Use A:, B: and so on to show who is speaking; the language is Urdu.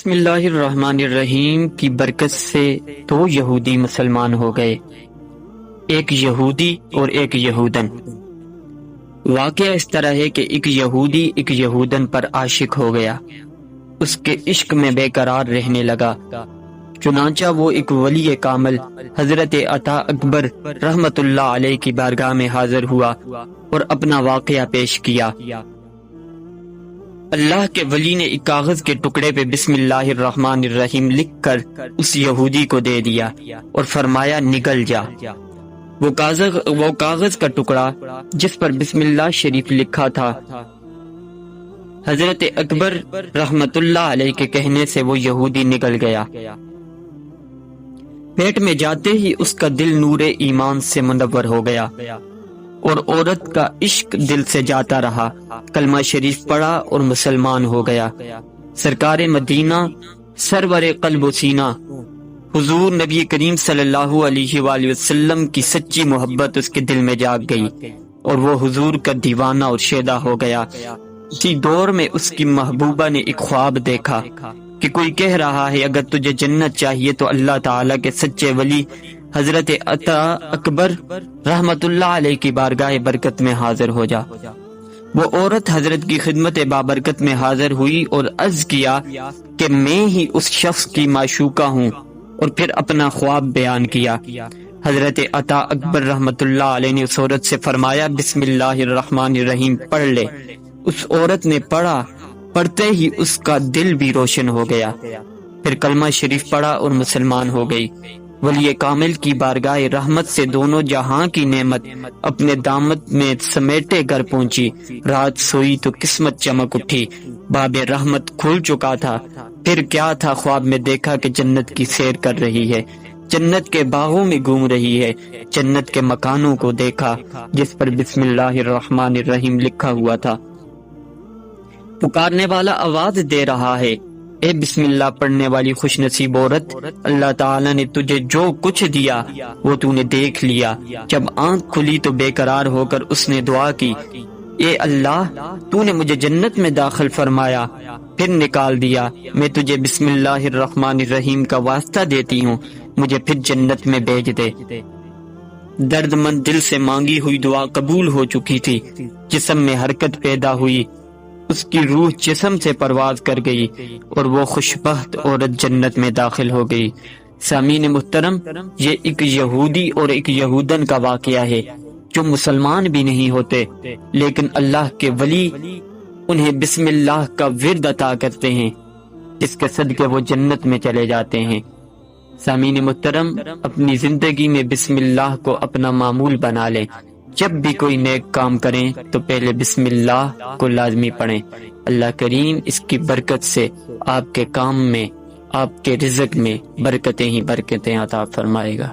A: بسم اللہ الرحمن الرحیم کی برکت سے دو یہودی مسلمان ہو گئے، ایک یہودی اور ایک یہودن۔ واقعہ اس طرح ہے کہ ایک یہودی ایک یہودن پر عاشق ہو گیا، اس کے عشق میں بے قرار رہنے لگا۔ چنانچہ وہ ایک ولی کامل حضرت عطا اکبر رحمت اللہ علیہ کی بارگاہ میں حاضر ہوا اور اپنا واقعہ پیش کیا۔ اللہ کے ولی نے ایک کاغذ کے ٹکڑے پہ بسم اللہ الرحمن الرحیم لکھ کر اس یہودی کو دے دیا اور فرمایا نگل جا۔ وہ کاغذ کا ٹکڑا جس پر بسم اللہ شریف لکھا تھا، حضرت اکبر رحمت اللہ علیہ کے کہنے سے وہ یہودی نگل گیا۔ پیٹ میں جاتے ہی اس کا دل نور ایمان سے منور ہو گیا اور عورت کا عشق دل سے جاتا رہا۔ کلمہ شریف پڑھا اور مسلمان ہو گیا۔ سرکار مدینہ سرور قلب و سینہ حضور نبی کریم صلی اللہ علیہ وآلہ وسلم کی سچی محبت اس کے دل میں جاگ گئی اور وہ حضور کا دیوانہ اور شیدا ہو گیا۔ اسی دور میں اس کی محبوبہ نے ایک خواب دیکھا کہ کوئی کہہ رہا ہے اگر تجھے جنت چاہیے تو اللہ تعالیٰ کے سچے ولی حضرت عطا اکبر رحمت اللہ علیہ کی بارگاہ برکت میں حاضر ہو جا۔ وہ عورت حضرت کی خدمت بابرکت میں حاضر ہوئی اور عرض کیا کہ میں ہی اس شخص کی معشوقہ ہوں، اور پھر اپنا خواب بیان کیا۔ حضرت عطا اکبر رحمت اللہ علیہ نے اس عورت سے فرمایا بسم اللہ الرحمن الرحیم پڑھ لے۔ اس عورت نے پڑھا، پڑھتے ہی اس کا دل بھی روشن ہو گیا، پھر کلمہ شریف پڑھا اور مسلمان ہو گئی۔ ولی کامل کی بارگاہ رحمت سے دونوں جہاں کی نعمت اپنے دامت میں سمیٹے گھر پہنچی۔ رات سوئی تو قسمت چمک اٹھی، باب رحمت کھل چکا تھا۔ پھر کیا تھا، خواب میں دیکھا کہ جنت کی سیر کر رہی ہے، جنت کے باغوں میں گھوم رہی ہے۔ جنت کے مکانوں کو دیکھا جس پر بسم اللہ الرحمن الرحیم لکھا ہوا تھا۔ پکارنے والا آواز دے رہا ہے، اے بسم اللہ پڑھنے والی خوش نصیب عورت، اللہ تعالیٰ نے تجھے جو کچھ دیا وہ تو نے دیکھ لیا۔ جب آنکھ کھلی تو بے قرار ہو کر اس نے دعا کی، اے اللہ تو نے مجھے جنت میں داخل فرمایا پھر نکال دیا، میں تجھے بسم اللہ الرحمن الرحیم کا واسطہ دیتی ہوں، مجھے پھر جنت میں بھیج دے۔ درد مند دل سے مانگی ہوئی دعا قبول ہو چکی تھی، جسم میں حرکت پیدا ہوئی، اس کی روح جسم سے پرواز کر گئی اور وہ خوشبخت عورت جنت میں داخل ہو گئی۔ سامعین محترم، یہ ایک یہودی اور ایک یہودن کا واقعہ ہے جو مسلمان بھی نہیں ہوتے، لیکن اللہ کے ولی انہیں بسم اللہ کا ورد عطا کرتے ہیں جس کے صدقے وہ جنت میں چلے جاتے ہیں۔ سامعین محترم، اپنی زندگی میں بسم اللہ کو اپنا معمول بنا لیں۔ جب بھی کوئی نیک کام کریں تو پہلے بسم اللہ کو لازمی پڑھیں۔ اللہ کریم اس کی برکت سے آپ کے کام میں، آپ کے رزق میں برکتیں ہی برکتیں عطا فرمائے گا۔